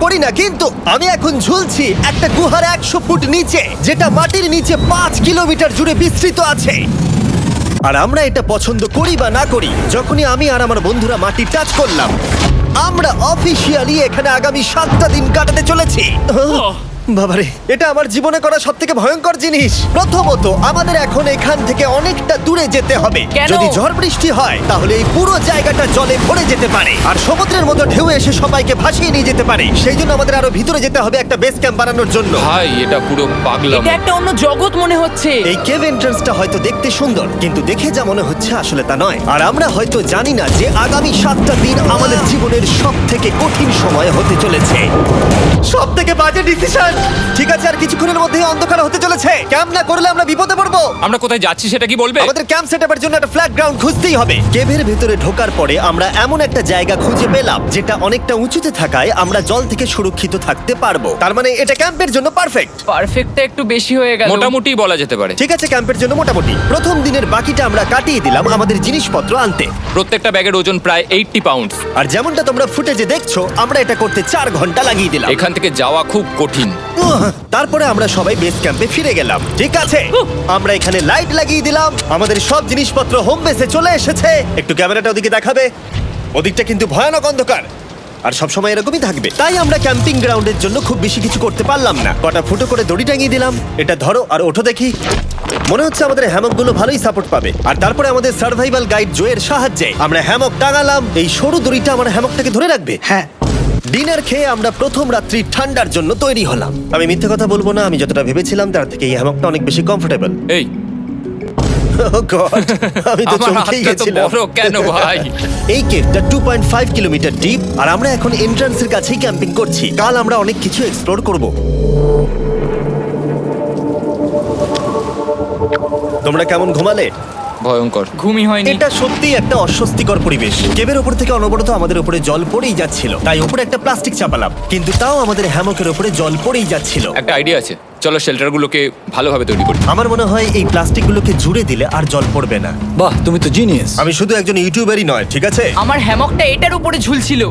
করি না, কিন্তু আমি এখন ঝুলছি একটা গুহার 100 ফুট নিচে, যেটা মাটির নিচে 5 কিলোমিটার জুড়ে বিস্তৃত আছে। আর আমরা এটা পছন্দ করি বা না করি, যখনই আমি আর আমার বন্ধুরা মাটি টাচ করলাম, আমরা অফিসিয়ালি এখানে আগামী 7টা দিন কাটাতে চলেছি। বাবারে, এটা আমার জীবনে করা সবথেকে ভয়ঙ্কর জিনিস। প্রথমত, আমাদের এখন এখান থেকে অনেকটা দূরে যেতে হবে। কেন? যদি ঝড় বৃষ্টি হয় তাহলে এই পুরো জায়গাটা জলে ভরে যেতে পারে, আর সমুদ্রের মতো ঢেউ এসে সবাইকে ভাসিয়ে নিয়ে যেতে পারে। সেই জন্য আমাদের আরো ভিতরে যেতে হবে একটা বেস ক্যাম্প বানানোর জন্য। ভাই এটা পুরো পাগলাম। এটা একটা অন্য জগৎ মনে হচ্ছে। এই কেভ এন্ট্রান্সটা হয়তো দেখতে সুন্দর, কিন্তু দেখে যা মনে হচ্ছে আসলে তা নয়। আর আমরা হয়তো জানি না যে আগামী 7টা দিন আমাদের জীবনের সব থেকে কঠিন সময় হতে চলেছে। সব থেকে বাজে ডিসিশন। ঠিক আছে, আর কিছুক্ষণের মধ্যেই অন্ধকার হতে চলেছে। ক্যাম্প না করলে আমরা বিপদে পড়বো। আমরা কোথায় যাচ্ছি সেটা কি বলবে? আমাদের ক্যাম্প সেটআপের জন্য একটা ফ্ল্যাট গ্রাউন্ড খুঁজতেই হবে। কেভের ভেতরে ঢোকার পরে আমরা এমন একটা জায়গা খুঁজে পেলাম যেটা অনেকটা উঁচুতে থাকায় আমরা জল থেকে সুরক্ষিত থাকতে পারবো। তার মানে এটা ক্যাম্পের জন্য পারফেক্ট। পারফেক্টটা একটু বেশি হয়ে গেল। মোটামুটি বলা যেতে পারে। ঠিক আছে, ক্যাম্পের জন্য মোটামুটি। প্রথম দিনের বাকিটা আমরা কাটিয়ে দিলাম আমাদের জিনিসপত্র আনতে। প্রত্যেকটা ব্যাগের ওজন প্রায় 80 পাউন্ডস। আর যেমনটা তোমরা ফুটেজে দেখছো, আমরা এটা করতে 4 ঘন্টা লাগিয়ে দিলাম। এখান থেকে যাওয়া খুব কঠিন। তারপরে আমরা সবাই বেস ক্যাম্পে ফিরে গেলাম। ঠিক আছে, আমরা এখানে লাইট লাগিয়ে দিলাম। আমাদের সব জিনিসপত্র হোম বেসে চলে এসেছে। একটু ক্যামেরাটা ওদিকে দেখাবে? ওদিকটা কিন্তু ভয়ানক অন্ধকার, আর সবসময় এরকমই থাকবে। তাই আমরা ক্যাম্পিং গ্রাউন্ডের জন্য খুব বেশি কিছু করতে পারলাম না। কটা ফুটো করে দড়ি টাঙিয়ে দিলাম। এটা ধরো আর ওঠো দেখি। মনে হচ্ছে আমাদের হ্যামকগুলো ভালোই সাপোর্ট পাবে। আর তারপরে আমাদের সার্ভাইভাল গাইড জোয়ের সাহায্যে আমরা হ্যামক টাঙালাম। এই সরু দড়িটা আমার হ্যামকটাকে ধরে রাখবে। হ্যাঁ, ডিনার খেয়ে আমরা প্রথম রাত্রি ঠান্ডার জন্য তৈরি হলাম। আমি মিথ্যে কথা বলবো না, আমি যতটা ভেবেছিলাম তার থেকে এই হ্যামকটা অনেক বেশি কমফোর্টেবল। এই আমি তো আমার চমকেই হাতটা তো গেছিলাম। বড় কেন ভাই? এই কেভটা 2.5 কিলোমিটার ডিপ, আর আমরা এখন এন্ট্রান্সের কাছেই ক্যাম্পিং করছি। কাল আমরা অনেক কিছু এক্সপ্লোর করব। তোমরা কেমন ঘুমালে? ভয়ঙ্কর। ঘুমই হয়নি। এটা সত্যি একটা অস্বস্তিকর পরিবেশ। কেবের উপর থেকে অনবরত আমাদের উপরে জল পড়েই যাচ্ছিল, তাই উপরে একটা প্লাস্টিক চাপালাম, কিন্তু তাও আমাদের হ্যামকের উপরে জল পড়েই যাচ্ছিল। একটা আইডিয়া আছে, চলো শেল্টারগুলোকে ভালোভাবে তৈরি করি। আমার মনে হয় এই প্লাস্টিকগুলোকে জুড়ে দিলে আর জল পড়বে না। বাহ, তুমি তো জিনিয়াস। আমি শুধু একজন ইউটিউবারই নয়, ঠিক আছে? আমার হ্যামকটা এটার উপরে ঝুলছিল।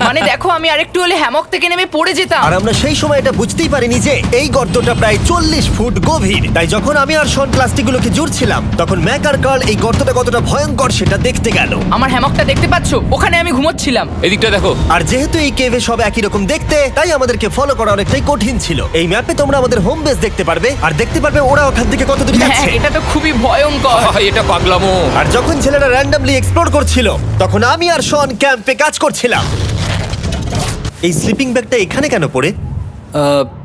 মানে দেখো, আমি আরেকটু হলে হ্যামক থেকে নেমে পড়ে যেতাম। আর আমরা সেই সময় এটা বুঝতেই পারিনি যে এই গর্তটা প্রায় 40 ফুট গভীর। তাই যখন আমি আর শন প্লাস্টিকগুলোকে জুড়ছিলাম, তখন ম্যাক আর কার্ল এই গর্তটা কতটা ভয়ঙ্কর সেটা দেখতে গেল। আমার হ্যামকটা দেখতে পাচ্ছো? ওখানে আমি ঘুমোচ্ছিলাম। এদিকটা দেখো। আর যেহেতু এই কেভে সব একই রকম দেখতে, তাই আমাদেরকে ফলো করা অনেকটাই কঠিন ছিল। এই ম্যাপে তোমরা আমাদের হোম বেস দেখতে পারবে, আর দেখতে পারবে ওরা ওখান থেকে কত দূর হ্যাঁ, যাচ্ছে। এটা তো খুবই ভয়ঙ্কর। ভাই এটা পাগলামো। আর যখন ছেলেরা র্যান্ডমলি এক্সপ্লোর করছিল, তখন আমি আর শন ক্যাম্পে কাজ করছিলাম। এই স্লিপিং ব্যাগটা এখানে কেন পড়ে?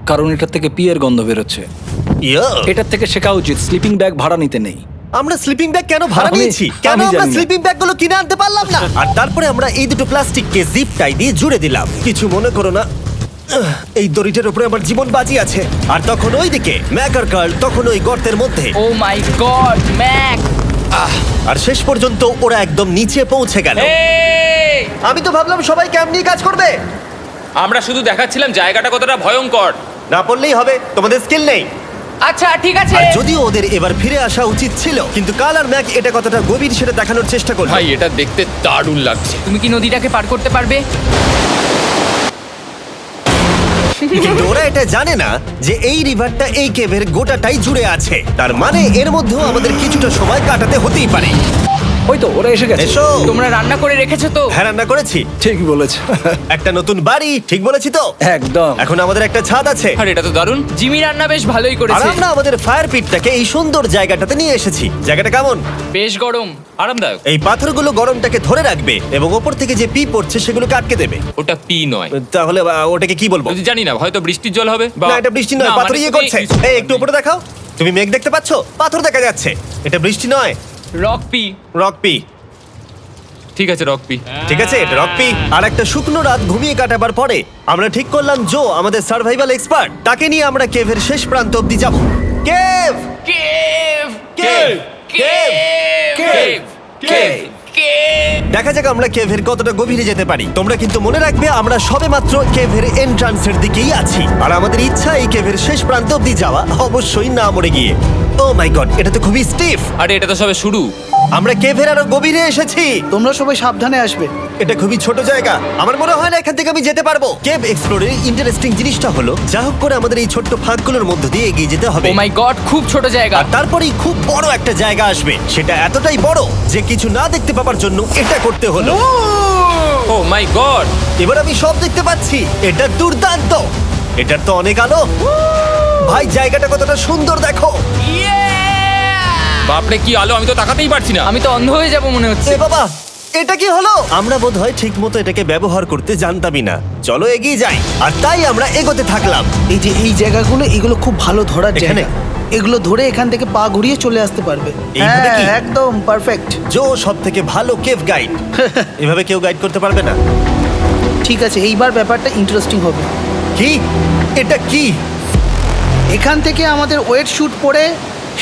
কারণ এটার থেকে পিয়ের গন্ধ বেরোচ্ছে। ইয়া, এটার থেকে শেখা উচিত স্লিপিং ব্যাগ ভাড়া নিতে নেই। আমরা স্লিপিং ব্যাগ কেন ভাড়া আমি- নিয়েছি? কেন আমি আমরা জানি না। স্লিপিং ব্যাগগুলো কিনে আনতে পারলাম না? আর তারপরে আমরা এই দুটো প্লাস্টিককে জিপ টাই দিয়ে জুড়ে দিলাম। কিছু মনে করো না, এই দড়িটার উপরে আমার জীবন বাজি আছে। আর তখন ওইদিকে ম্যাক আর কার্ল তখন ওই গর্তের মধ্যে। ও মাই গড, ম্যাক! আর শেষ পর্যন্ত ওরা একদম নিচে পৌঁছে গেল। এই! আমি তো ভাবলাম সবাই ক্যাম্প নিয়ে কাজ করবে। আমরা শুধু দেখাচ্ছিলাম জায়গাটা কতটা ভয়ঙ্কর। না পড়লেই হবে, তোমাদের স্কিল নেই। আচ্ছা ঠিক আছে। আর যদিও ওদের এবার ফিরে আসা উচিত ছিল, কিন্তু কাল আর ম্যাক এটা কতটা গভীর সেটা দেখানোর চেষ্টা করলো। ভাই এটা দেখতে দারুণ লাগছে। তুমি কি নদীটাকে পার করতে পারবে? কিন্তু ওরা এটা জানে না যে এই রিভারটা এই কেভের গোটাটাই জুড়ে আছে। তার মানে এর মধ্যেও আমাদের কিছুটা সময় কাটাতে হতেই পারে। ওই তো ওরা এসে গেছে। এসো। তোমরা রান্না করে রেখেছো তো? হ্যাঁ, রান্না করেছি। ঠিক বলেছ। একটা নতুন বাড়ি, ঠিক বলেছি তো? একদম। এখন আমাদের একটা ছাদ আছে। আর এটা তো দারুণ। জিমি রান্না বেশ ভালোই আর করেছে। আমরা আমাদের ফায়ার পিটটাকে এই সুন্দর জায়গাটাতে নিয়ে এসেছি। জায়গাটা কেমন? বেশ গরম। আরামদায়ক। এই পাথরগুলো গরমটাকে ধরে রাখবে এবং ওপর থেকে যে পি পড়ছে সেগুলোকে আটকে দেবে। ওটা পি নয়। তাহলে ওটাকে কি বলবো? যদি জানি না, হয়তো বৃষ্টির জল হবে বা না, এটা বৃষ্টি নয়, না, পাথর মানে ইয়ে তুমি- করছে। এই একটু উপরে দেখাও। তুমি মেঘ দেখতে পাচ্ছো? পাথর দেখা যাচ্ছে। এটা বৃষ্টি নয়, রক পি। Rock P. ঠিক আছে, রক পি। ঠিক আছে, এটা রক পি। আর একটা শুকনো রাত ঘুমিয়ে কাটাবার পরে আমরা ঠিক করলাম জো আমাদের সার্ভাইভাল এক্সপার্ট, তাকে নিয়ে আমরা কেভের শেষ প্রান্ত অব্দি যাব। Cave, cave! Cave, cave, cave! Cave! Cave! দেখা যাক আমরা কেভের কতটা গভীরে যেতে পারি। তোমরা কিন্তু মনে রাখবে আমরা সবেমাত্র কেভের এন্ট্রান্সের দিকেই আছি, আর আমাদের ইচ্ছা এই কেভের শেষ প্রান্ত অব্দি যাওয়া, অবশ্যই না মরে গিয়ে। ও মাই গড, এটা তো খুবই স্টিফ। আরে এটা তো সবে শুরু। আমরা কেভের আরো গভীরে এসেছি। তোমরা সবাই সাবধানে আসবে। এটা খুবই ছোট জায়গা, আমার মনে হয় না এখান থেকে আমি যেতে পারবো। কেভ এক্সপ্লোরের ইন্টারেস্টিং জিনিসটা হলো যা হোক করে আমাদের এই ছোট্ট ফাঁকগুলোর মধ্য দিয়ে এগিয়ে যেতে হবে। ও মাই গড, খুব ছোট জায়গা। আর তারপরেই খুব বড় একটা জায়গা আসবে, সেটা এতটাই বড় যে কিছু না দেখতে পাওয়ার জন্য এটা করতে হলো। ও মাই গড! এবার আমি সব দেখতে পাচ্ছি, এটা দুর্দান্ত। এটার তো অনেক আলো। ভাই জায়গাটা কতটা সুন্দর দেখো। বাপরে কি আলো, আমি তো তাকাতেই পারছি না। আমি তো অন্ধ হয়ে যাব মনে হচ্ছে। এ বাবা, এটা কি হলো? আমরা বোধহয় ঠিক মতো এটাকে ব্যবহার করতে জানতামই না। চলো এগিয়ে যাই। আর তাই আমরা এগোতে থাকলাম। এই যে এই জায়গাগুলো, এগুলো খুব ভালো ধরার এখানে? জায়গা। এগুলো ধরে এখান থেকে পা ঘুরিয়ে চলে আসতে পারবে। এইভাবে কি? হ্যাঁ, একদম পারফেক্ট। জো সব থেকে ভালো কেভ গাইড। এভাবে কেউ গাইড করতে পারবে না। ঠিক আছে, এইবার ব্যাপারটা ইন্টারেস্টিং হবে। কি? এটা কি? এখান থেকে আমাদের ওয়েট শুট পরে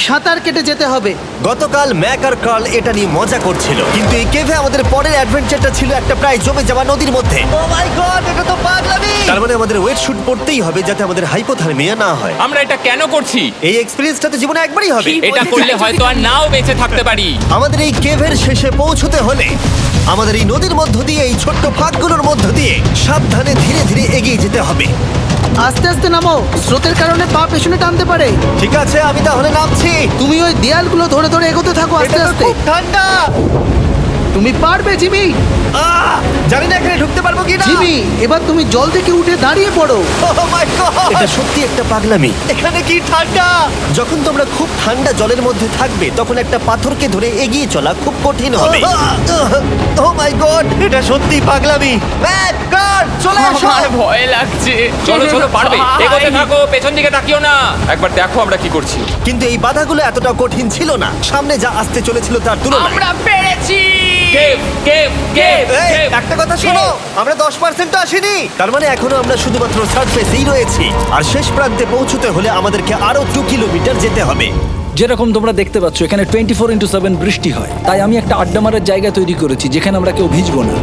সাঁতার কেটে যেতে হবে। গতকাল ম্যাক আর কার্ল এটা নিয়ে মজা করছিল, কিন্তু এই কেভে আমাদের পরের অ্যাডভেঞ্চারটা ছিল একটা প্রায় জমে যাওয়া নদীর মধ্যে। ও মাই গড, এটা তো পাগলামি! তার মানে আমাদের ওয়েট শুট পড়তেই হবে যাতে আমাদের হাইপোথার্মিয়া না হয়। আমরা এটা কেন করছি? এই এক্সপেরিয়েন্সটা তো জীবনে একবারই হবে। এটা করলে হয়তো আর নাও বেঁচে থাকতে পারি। আমাদের এই কেভের শেষে পৌঁছতে হলে আমাদের এই নদীর মধ্য দিয়ে, এই ছোট্ট ফাঁকগুলোর মধ্য দিয়ে সাবধানে ধীরে ধীরে এগিয়ে যেতে হবে। আস্তে আস্তে নামো, স্রোতের কারণে পা পেছনে টানতে পারে। ঠিক আছে, আমি তাহলে নামছি। তুমি ওই দেয়ালগুলো ধরে ধরে এগোতে থাকো আস্তে এটা তো আস্তে। খুব ঠান্ডা। তুমি পারবে জিমি। জানি না এখানে ঢুকতে পারবো কি না। জিমি, এবার তুমি জল থেকে উঠে দাঁড়িয়ে পড়ো। এটা সত্যি একটা পাগলামি। এখানে কি ঠান্ডা! যখন তোমরা খুব ঠান্ডা জলের মধ্যে থাকবে তখন একটা পাথরকে ধরে এগিয়ে চলা খুব কঠিন হবে। ও মাই গড, এটা সত্যি পাগলামি। ম্যাক, গার্ড, চলে এসো। আমার ভয় লাগছে। চলো চলো, পারবে। ভাই। এগোতে থাকো, পেছন দিকে তাকিও না। একবার দেখো আমরা কি করছি। কিন্তু এই বাধাগুলো এতটা কঠিন ছিল না সামনে যা আসতে চলেছিল তার তুলনায়। আমরা পেরেছি। কেভ কেভ কেভ এই, কেভ। একটা কথা শোনো, আমরা 10% আসিনি। তার মানে এখনো আমরা শুধুমাত্র সার্ফেসেই রয়েছি, আর শেষ প্রান্তে পৌঁছতে হলে আমাদেরকে আরো 2 কিলোমিটার যেতে হবে। যেরকম তোমরা দেখতে পাচ্ছ এখানে 24/7 বৃষ্টি হয়, তাই আমি একটা আড্ডা মারার জায়গা তৈরি করেছি যেখানে আমরা কেউ ভিজবো না।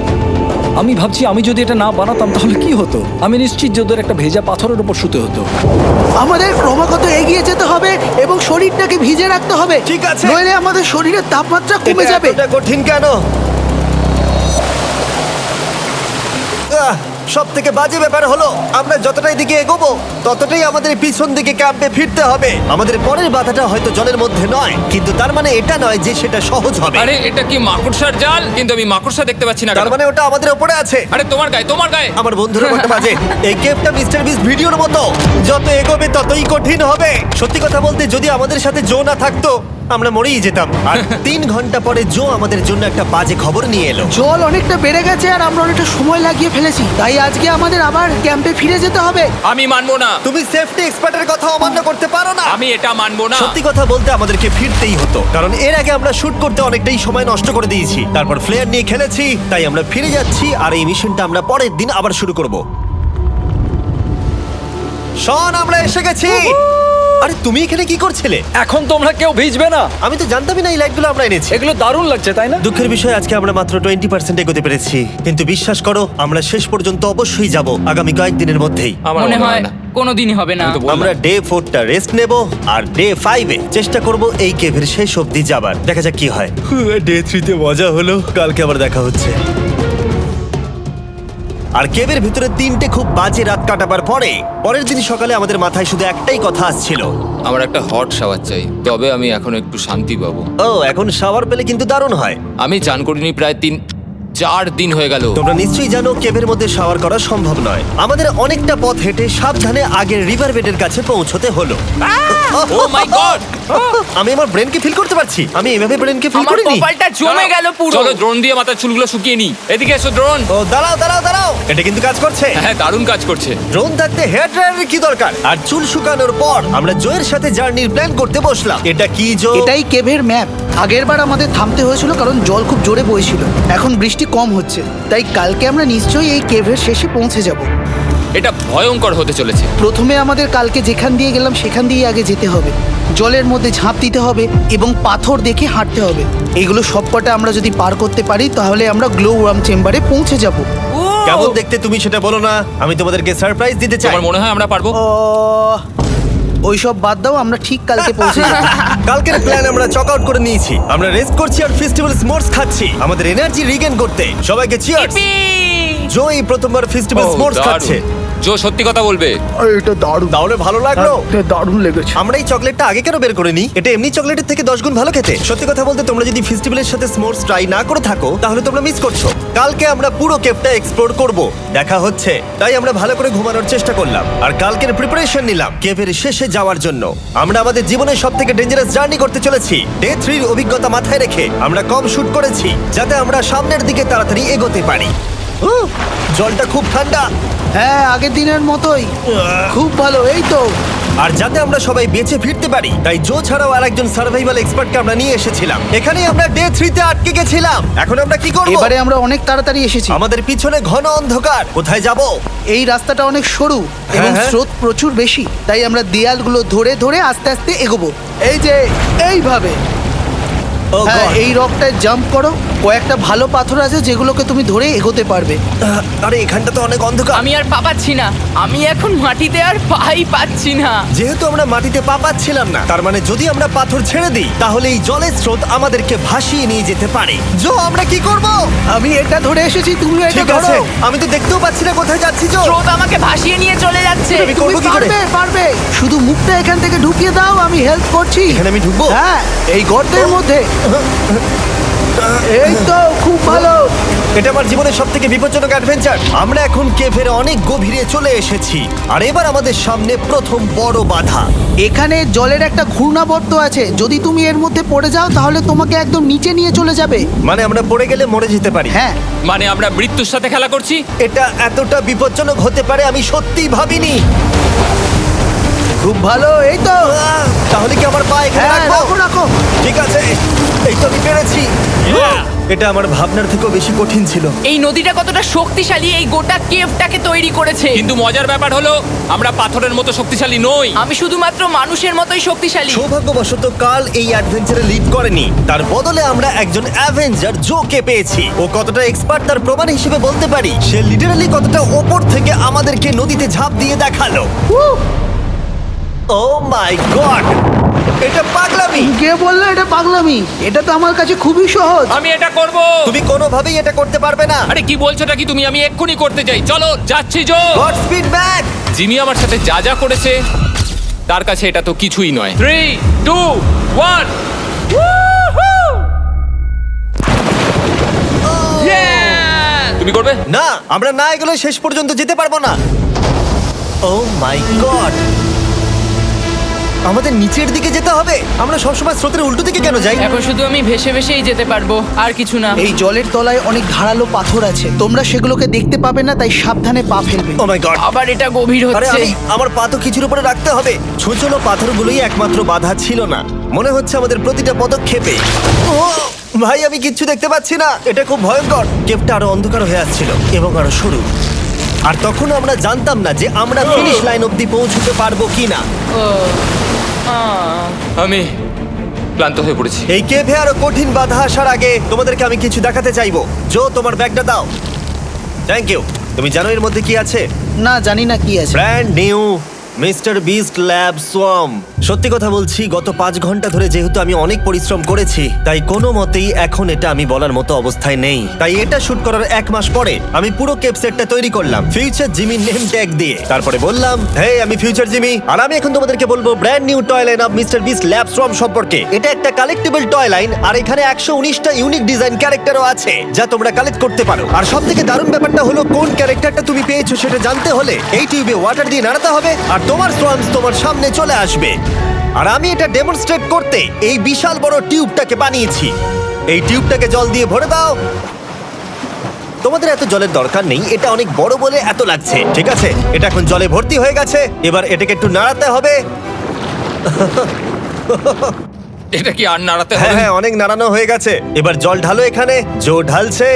আমি ভাবছি আমি যদি এটা না বানাতাম তাহলে কি হতো। আমি নিশ্চিত যে ওদের একটা ভেজা পাথরের উপর শুতে হতো। আমাদের ক্রমাগত এগিয়ে যেতে হবে এবং শরীরটাকে ভিজে রাখতে হবে। ঠিক আছে। নইলে আমাদের শরীরের তাপমাত্রা কমে এটা যাবে। এতটা কঠিন কেন? সব থেকে বাজে ব্যাপার হলো আমরা যতটাই দিকে এগোবো ততটাই আমাদের পিছন দিকে ক্যাম্পে ফিরতে হবে। আমাদের পরের বাধাটা হয়তো জলের মধ্যে নয়, কিন্তু তার মানে এটা নয় যে সেটা সহজ হবে। আরে এটা কি মাকড়সার জাল? কিন্তু আমি মাকড়সা দেখতে পাচ্ছি না তার কেন? মানে ওটা আমাদের উপরে আছে। আরে তোমার গায়ে, তোমার গায়ে। আমার বন্ধুরা বলতে বাজে। এই গেমটা মিস্টার বিস ভিডিওর মতো, যত এগোবে ততই কঠিন হবে। সত্যি কথা বলতে যদি আমাদের সাথে জো না থাকতো আমরা মরেই যেতাম। আর 3 ঘন্টা পরে জো আমাদের জন্য একটা বাজে খবর নিয়ে এলো। জল অনেকটা বেড়ে গেছে আর আমরা অনেকটা সময় লাগিয়ে ফেলেছি, তাই আজকে আমাদের আবার ক্যাম্পে ফিরে যেতে হবে। আমি মানবো না। তুমি সেফটি এক্সপার্টের কথা অমান্য করতে পারো না। আমি এটা মানবো না। সত্যি কথা বলতে আমাদেরকে ফিরতেই হতো, কারণ এর আগে আমরা শুট করতে অনেকটাই সময় নষ্ট করে দিয়েছি। তারপর ফ্লেয়ার নিয়ে খেলেছি, তাই আমরা ফিরে যাচ্ছি আর এই মিশনটা আমরা পরের দিন আবার শুরু করব। শন, আমরা এসে গেছি। আরে তুমি এখানে কি করছিলে? এখন তোমরা কেউ ভিজবে না। আমি তো জানতামই না এই লাইটগুলো আমরা এনেছি। এগুলো দারুণ লাগছে তাই না? দুঃখের বিষয় আজকে আমরা মাত্র 20% এগোতে পেরেছি, কিন্তু বিশ্বাস করো আমরা শেষ পর্যন্ত অবশ্যই যাব আগামী কয়েকদিনের মধ্যেই। আমার মনে হয় না। কোনোদিনই হবে না। আমি তো বললাম। আমরা ডে 4টা রেস্ট নেব আর ডে 5-এ চেষ্টা করব এই কেভের শেষ অবধি যাবার। দেখা যাক কি হয়। ডে 3-তে মজা হলো, কালকে আবার দেখা হচ্ছে। আর কেভের ভিতরে 3টে খুব বাজে রাত কাটাবার পরে পরের দিন সকালে আমাদের মাথায় শুধু একটাই কথা আসছিল, আমার একটা হট শাওয়ার চাই, তবে আমি এখন একটু শান্তি পাবো। ও এখন শাওয়ার পেলে কিন্তু দারুণ হয়। আমি চান করিনি প্রায় 3-4 দিন হয়ে গেল। তোমরা নিশ্চয়ই জানো কেভের মধ্যে শাওয়ার করা সম্ভব নয়। আমাদের অনেকটা পথ হেঁটে সাবধানে আগের রিভার বেডের কাছে পৌঁছতে হলো। ও মাই গড! আমি আমার ব্রেনকে ফিল করতে পারছি। আমি এভাবে ব্রেনকে ফিল আমার করিনি। কপালটা জমে গেল পুরো। চলো ড্রোন দিয়ে মাথার চুলগুলো শুকিয়ে নি। এদিকে এসো ড্রোন। ও দাঁড়াও দাঁড়াও দাঁড়াও, এটা কিন্তু কাজ করছে। হ্যাঁ, দারুণ কাজ করছে। ড্রোন থাকতে হেয়ার ড্রায়ারের কি দরকার? আর চুল শুকানোর পর আমরা জয়ের সাথে জার্নির প্ল্যান করতে বসলাম। এটা কি জো? এটাই কেভের ম্যাপ। আগেরবার আমাদের থামতে হয়েছিল কারণ জল খুব জোরে বইছিল। এখন বৃষ্টি কম হচ্ছে, তাই কালকে আমরা নিশ্চয়ই এই কেভের শেষে পৌঁছে যাব। এটা ভয়ঙ্কর হতে চলেছে। প্রথমে আমাদের কালকে যেখান দিয়ে গেলাম সেখান দিয়ে আগে যেতে হবে। জলের মধ্যে ঝাঁপ দিতে হবে এবং পাথর দেখে হাঁটতে হবে। এগুলো সবকটা আমরা যদি পার করতে পারি তাহলে আমরা গ্লো ওয়ার্ম চেম্বারে পৌঁছে যাব। কেমন দেখতে তুমি সেটা বলো না, আমি তোমাদেরকে সারপ্রাইজ দিতে চাই। তোমার মনে হয় আমরা পারবো? ওইসব বাদ দাও, আমরা ঠিক কালকে পৌঁছে যাবো। কালকের প্ল্যান আমরা চক আউট করে নিয়েছি। আমরা রেস্ট করছি আর ফেস্টিভ্যাল স্মোর্টস খাচ্ছি আমাদের এনার্জি রিগেন করতে। সবাইকে চিয়ার্স। Yippee! জো এই প্রথমবার ফেস্টিভ্যাল স্মোর্টস খাচ্ছে। জো সত্যি কথা বলবে। এটা দারুণ, তাহলে ভালো লাগলো? এটা দারুণ লেগেছে। আমরা এই চকলেটটা আগে কেন বের করে নিই? এটা এমনি চকলেটের থেকে 10 গুণ ভালো খেতে। সত্যি কথা বলতে তোমরা যদি ফেস্টিভ্যালের সাথে স্মোর্টস ট্রাই না করে থাকো তাহলে তোমরা মিস করছো। কালকে আমরা পুরো কেভটা এক্সপ্লোর করব, দেখা হচ্ছে। তাই আমরা ভালো করে ঘুমানোর চেষ্টা করলাম আর কালকের প্রিপারেশন নিলাম কেভের শেষে যাওয়ার জন্য। আমরা আমাদের জীবনের সবথেকে ডেঞ্জারাস জার্নি করতে চলেছি। ডে 3 এর অভিজ্ঞতা মাথায় রেখে আমরা কম শুট করেছি যাতে আমরা সামনের দিকে তাড়াতাড়ি এগোতে পারি। জলটা খুব ঠান্ডা হ্যাঁ, আগের দিনের মতোই খুব ভালো। এই তো আর যাতে আমরা সবাই বেঁচে ফিরতে পারি তাই জো ছাড়াও আরেকজন সার্ভাইভাল এক্সপার্টকে আমরা নিয়ে এসেছিলাম। এখানে আমরা ডে 3 তে আটকে গেছিলাম। এখন আমরা কি করব? এবারে আমরা অনেক তাড়াতাড়ি এসেছি। আমাদের পিছনে ঘন অন্ধকার। কোথায় যাব? এই রাস্তাটা অনেক সরু এবং হ্যাঁ। স্রোত প্রচুর বেশি, তাই আমরা দেয়ালগুলো ধরে ধরে আস্তে আস্তে এগোবো। এই যে এইভাবে। ও হ্যাঁ, God! এই রকটায় জাম্প করো। কয়েকটা ভালো পাথর আছে যেগুলোকে তুমি ধরে এগোতে পারবে। আরে এখানটা তো অনেক অন্ধকার। আমি আর পা পাচ্ছি না, আমি এখন মাটিতে আর পাই পাচ্ছি না। যেহেতু আমরা মাটিতে পা পাচ্ছিলাম না, তার মানে যদি আমরা পাথর ছেড়ে দিই তাহলে এই জলের স্রোত আমাদেরকে ভাসিয়ে নিয়ে যেতে পারে। জো, আমরা কি করব? আমি এটা ধরে এসেছি, তুমি এটা ঠিক আছে, ধরো। আমি তো দেখতেও পাচ্ছি না কোথায় যাচ্ছি। জো, স্রোত আমাকে ভাসিয়ে নিয়ে চলে যাচ্ছে। আমি তুমি করবো কি করে? পারবে, পারবে। শুধু মুখটা এখান থেকে ঢুকিয়ে দাও, আমি হেল্প করছি। এখানে আমি ঢুকবো? হ্যাঁ, এই গর্তের মধ্যে। এই তো, খুব ভালো। এটা আমার জীবনের সবথেকে বিপজ্জনক অ্যাডভেঞ্চার। আমরা এখন কেভের অনেক গভীরে চলে এসেছি আর এবার আমাদের সামনে প্রথম বড় বাধা। এখানে জলের একটা ঘূর্ণাবর্ত আছে, যদি তুমি এর মধ্যে পড়ে যাও তাহলে তোমাকে একদম নিচে নিয়ে চলে যাবে। মানে আমরা পড়ে গেলে মরে যেতে পারি। হ্যাঁ, মানে আমরা মৃত্যুর সাথে খেলা করছি। এটা এতটা বিপজ্জনক হতে পারে আমি সত্যিই ভাবিনি। খুব ভালো। এই তো, তাহলে কি আমার পা এখানে হ্যাঁ, রাখবো? রাখো রাখো। ঠিক আছে, এই তো আমি পেরেছি। এটা আমার ভাবনার থেকেও বেশি কঠিন ছিল। এই নদীটা কতটা শক্তিশালী এই গোটা কেভটাকে তৈরি করেছে। কিন্তু মজার ব্যাপার হলো আমরা পাথরের মতো শক্তিশালী নই। আমি শুধুমাত্র মানুষের মতোই শক্তিশালী। সৌভাগ্যবশত কাল এই অ্যাডভেঞ্চারে লিড করেনি, তার বদলে আমরা একজন অ্যাভেঞ্জার জোকে পেয়েছি। ও কতটা এক্সপার্ট তার প্রমাণ হিসেবে বলতে পারি। সে লিটারালি কতটা ওপর থেকে আমাদেরকে নদীতে ঝাঁপ দিয়ে দেখালো। ও মাই গড, এটা পাগলামি। কে বললো এটা পাগলামি? এটা তো আমার কাছে খুবই সহজ। আমি এটা করব। তুমি কোনোভাবেই এটা করতে পারবে না। আরে কি বলছোটা কি তুমি? আমি এক্ষুনি করতে চাই। চলো যাচ্ছি Joe. God speed back. Jimmy আমার সাথে যা যা করেছে তার কাছে এটা তো কিছুই নয়। 3, 2, 1। তুমি করবে? না, আমরা না এগুলো শেষ পর্যন্ত যেতে পারবো না। ও মাই গড, আমাদের নিচের দিকে যেতে হবে। আমরা সবসময় স্রোতের উল্টো দিকে কেন যাই? এখন শুধু আমি ভেসে ভেসেই যেতে পারবো, আর কিছু না। এই জলের তলায় অনেক ধারালো পাথর আছে, তোমরা সেগুলোকে দেখতে পাবে না, তাই সাবধানে পা ফেলবে। ও মাই গড, আবার এটা গভীর আরে হচ্ছে। আমার পা তো কিছুর উপরে রাখতে হবে। ছোট ছোট পাথরগুলোই একমাত্র বাধা ছিল না, মনে হচ্ছে আমাদের প্রতিটা পদক্ষেপে। ও ভাই, আমি কিচ্ছু দেখতে পাচ্ছি না। এটা খুব ভয়ঙ্কর। কেভটা আরো অন্ধকার হয়ে আসছিল এবং আরো সরু। আর তখন আমরা জানতাম না যে আমরা ফিনিশ লাইন অবধি পৌঁছতে পারবো কিনা। আমি ক্লান্ত হয়ে পড়েছি। এই কেভে আরো কঠিন বাধা আসার আগে তোমাদেরকে আমি কিছু দেখাতে চাইবো। জো, তোমার ব্যাগটা দাও। Thank you. তুমি জানো এর মধ্যে কি আছে? না, জানি না কি আছে। Brand new mister beast lab swamp. সত্যি কথা বলছি, গত 5 ঘন্টা ধরে যেহেতু আমি অনেক পরিশ্রম করেছি, তাই কোনো মতেই এখন এটা আমি বলার মতো অবস্থায় নেই। তাই এটা শুট করার 1 মাস পরে আমি পুরো কেপ সেটটা তৈরি করলাম ফিউচার জিমি নেম ট্যাগ দিয়ে। তারপরে বললাম, হে, আমি ফিউচার জিমি, আর আমি এখন তোমাদেরকে বলবো brand new toy line of mister beast lab swamp সম্পর্কে। এটা একটা কালেক্টেবল টয় লাইন, আর এখানে 119টা ইউনিক ডিজাইন ক্যারেক্টারও আছে যা তোমরা কালেক্ট করতে পারো। আর সবথেকে দারুণ ব্যাপারটা হলো, কোন ক্যারেক্টারটা তুমি পেয়েছো সেটা জানতে হলে এই টিউবে ওয়াটার দিয়ে নাড়াতে হবে আর তোমার সোয়ামস তোমার সামনে চলে আসবে। আর আমি এটা ডেমনস্ট্রেট করতে এই বিশাল বড় টিউবটাকে বানিয়েছি। এই টিউবটাকে জল দিয়ে ভরে দাও। তোমাদের এত জলের দরকার নেই, এটা অনেক বড় বলে এত লাগছে। ঠিক আছে, এটা এখন জলে ভর্তি হয়ে গেছে। এবার এটাকে একটু নাড়াতে হবে। এটা কি আর নাড়াতে হ্যাঁ হবে? হ্যাঁ, অনেক নাড়ানো হয়ে গেছে। এবার জল ঢালো এখানে। জো ঢালছে।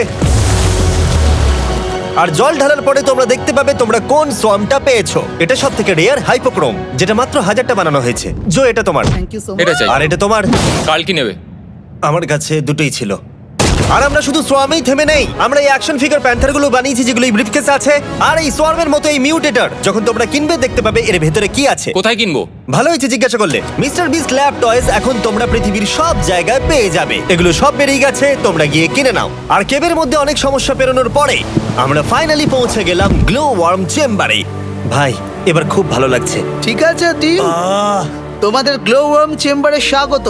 আর জল ঢালার পরে তোমরা দেখতে পাবে তোমরা কোন সোয়ামটা পেয়েছো। এটা সবথেকে রেয়ার হাইপোক্রোম, যেটা মাত্র 1000টা বানানো হয়েছে। জো, এটা তোমার। থ্যাংক ইউ সো এটা মাচ। চাই। আর এটা তোমার। কাল কি নেবে? আমার কাছে দুটোই ছিল। আর আমরা শুধু সোয়ামেই থেমে নেই, আমরা এই অ্যাকশন ফিগার প্যান্থার গুলো বানিয়েছি যেগুলো এই ব্রিফকেসে আছে, আর এই সোয়ার্মের মতো এই মিউটেটর। যখন তোমরা কিনবে দেখতে পাবে এর ভেতরে কি আছে। কোথায় কিনবো? ভালো হয়েছে জিজ্ঞাসা করলে। মিস্টার বিস্ট ল্যাব টয়েস এখন তোমরা পৃথিবীর সব জায়গায় পেয়ে যাবে। এগুলো সব বেরিয়ে গেছে, তোমরা গিয়ে কিনে নাও। আর কেবের মধ্যে অনেক সমস্যা পেরোনোর পরে আমরা ফাইনালি পৌঁছে গেলাম গ্লো ওয়ার্ম চেম্বারে। ভাই এবার খুব ভালো লাগছে। ঠিক আছে টিম, তোমাদের গ্লো ওয়ার্ম চেম্বারে স্বাগত।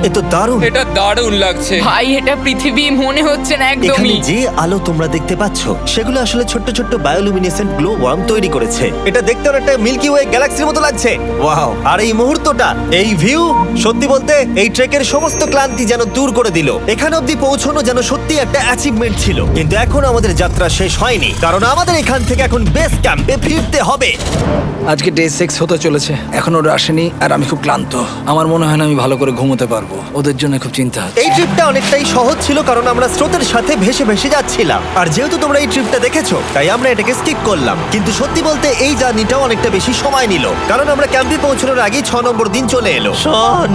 এ তো দারুণ। এটা দারুণ লাগছে। ভাই এটা পৃথিবী মনে হচ্ছে না এখানে একদমই। যে আলো তোমরা দেখতে পাচ্ছ সেগুলো আসলে ছোট্ট ছোট্ট বায়োলুমিনেসেন্ট গ্লো ওয়ার্ম তৈরি করেছে। এটা দেখতে অনেকটা মিল্কি ওয়ে গ্যালাক্সির মতো লাগছে। ওয়াও! আর এই মুহূর্তটা, এই ভিউ, সত্যি বলতে এই ট্রেকের সমস্ত ক্লান্তি যেন দূর করে দিল। এখানে অবধি পৌঁছানো যেন সত্যি একটা অ্যাচিভমেন্ট ছিল। কিন্তু এখন আমাদের যাত্রা শেষ হয়নি, কারণ আমাদের এখান থেকে এখন বেস ক্যাম্পে ফিরতে হবে। আজকে ডে 6 হতে চলেছে, এখনো ওরা আসেনি আর আমি খুব ক্লান্ত। আমার মনে হয় না আমি ভালো করে ঘুমোতে পারবো, ওদের জন্য খুব চিন্তা হচ্ছে। এই ট্রিপটা অনেকটাই সহজ ছিল কারণ আমরা স্রোতের সাথে ভেসে ভেসে যাচ্ছিলাম। আর যেহেতু তোমরা এই ট্রিপটা দেখেছো তাই আমরা এটাকে স্কিপ করলাম। কিন্তু সত্যি বলতে এই জার্নিটাও অনেকটা বেশি সময় নিল, কারণ আমরা ক্যাম্পে পৌঁছানোর আগেই 6 নম্বর দিন চলে এলো। শন,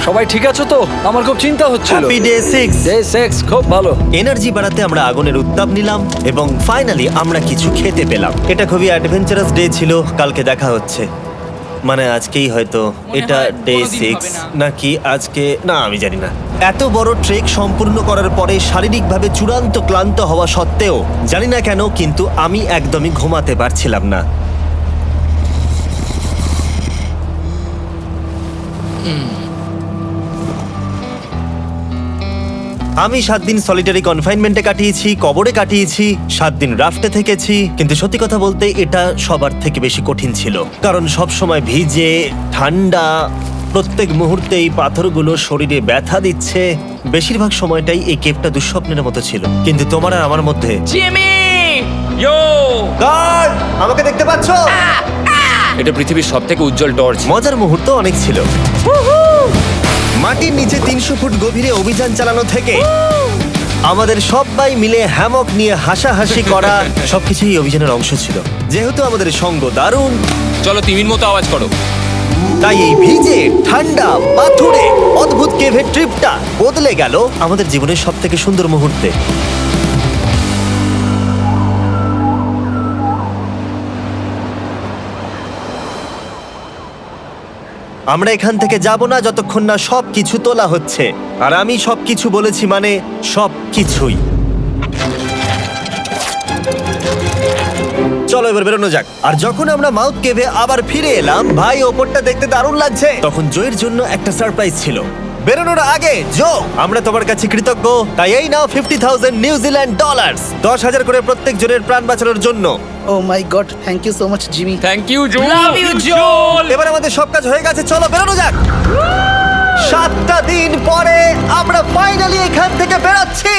সবাই ঠিক আছে তো? আমার খুব চিন্তা হচ্ছিল। Happy day 6। ডে 6 খুব ভালো। এনার্জি বাড়াতে আমরা আগুনের উত্তাপ নিলাম এবং ফাইনালি আমরা কিছু খেতে পেলাম। এটা খুবই অ্যাডভেঞ্চারাস ডে ছিল। কালকে দেখা হচ্ছে, মানে আজকেই হয়তো। এটা হয় ডে কোনোদিন 6 হবে না। নাকি আজকে, না আমি জানি না। এত বড় ট্রেক সম্পূর্ণ করার পরে শারীরিকভাবে চূড়ান্ত ক্লান্ত হওয়া সত্ত্বেও জানি না কেন কিন্তু আমি একদমই ঘুমাতে পারছিলাম না। আমি 7 দিন সলিটারি কনফাইনমেন্টে কাটিয়েছি, কবরে কাটিয়েছি, 7 দিন রাফটে থেকেছি। কিন্তু সত্যি কথা বলতে এটা সবার থেকে বেশি কঠিন ছিল, কারণ সব সময় ভিজে, ঠান্ডা, প্রত্যেক মুহূর্তে এই পাথরগুলো শরীরে ব্যথা দিচ্ছে। বেশিরভাগ সময়টাই এই কেভটা দুঃস্বপ্নের মতো ছিল। কিন্তু তোমার আর আমার মধ্যে জিমি! ইয়ো! গার্ড, আমাকে দেখতে পাচ্ছ? এটা পৃথিবীর সবথেকে উজ্জ্বল টর্চ। মজার মুহূর্ত অনেক ছিল। মাটির নিচে 300 ফুট গভীরে অভিযান চালানো থেকে আমাদের সবাই মিলে হ্যামক নিয়ে হাসাহাসি করা সবকিছুই এই অভিযানের অংশ ছিল। যেহেতু আমাদের সঙ্গ দারুণ, চলো তিমির মতো আওয়াজ করো। তাই এই ভিজে, ঠান্ডা, পাথুরে অদ্ভুত কেভের ট্রিপটা বদলে গেল আমাদের জীবনের সব থেকে সুন্দর মুহূর্তে। আমরা এখান থেকে যাব না যতক্ষণ না সবকিছু তোলা হচ্ছে। আর আমি সবকিছু বলেছি মানে সবকিছুই। চলো এবার বেরোনো যাক। আর যখন আমরা মাউথ কেভে আবার ফিরে এলাম, ভাই ওপরটা দেখতে দারুণ লাগছে। তখন জয়ের জন্য একটা সারপ্রাইজ ছিল। বেরোনোর আগে জো, আমরা তোমার কাছে কৃতজ্ঞ। তাই এই নাও 50,000 নিউজিল্যান্ড ডলার, 10,000 করে প্রত্যেক জনের প্রাণ বাঁচানোর জন্য। Oh my god, thank you so much Jimmy. Thank you Joel. Love you Joel! এবার আমাদের সব কাজ হয়ে গেছে, চলো বেরোনো যাক। 7টা দিন পরে আমরা ফাইনালি এখান থেকে বেরোচ্ছি।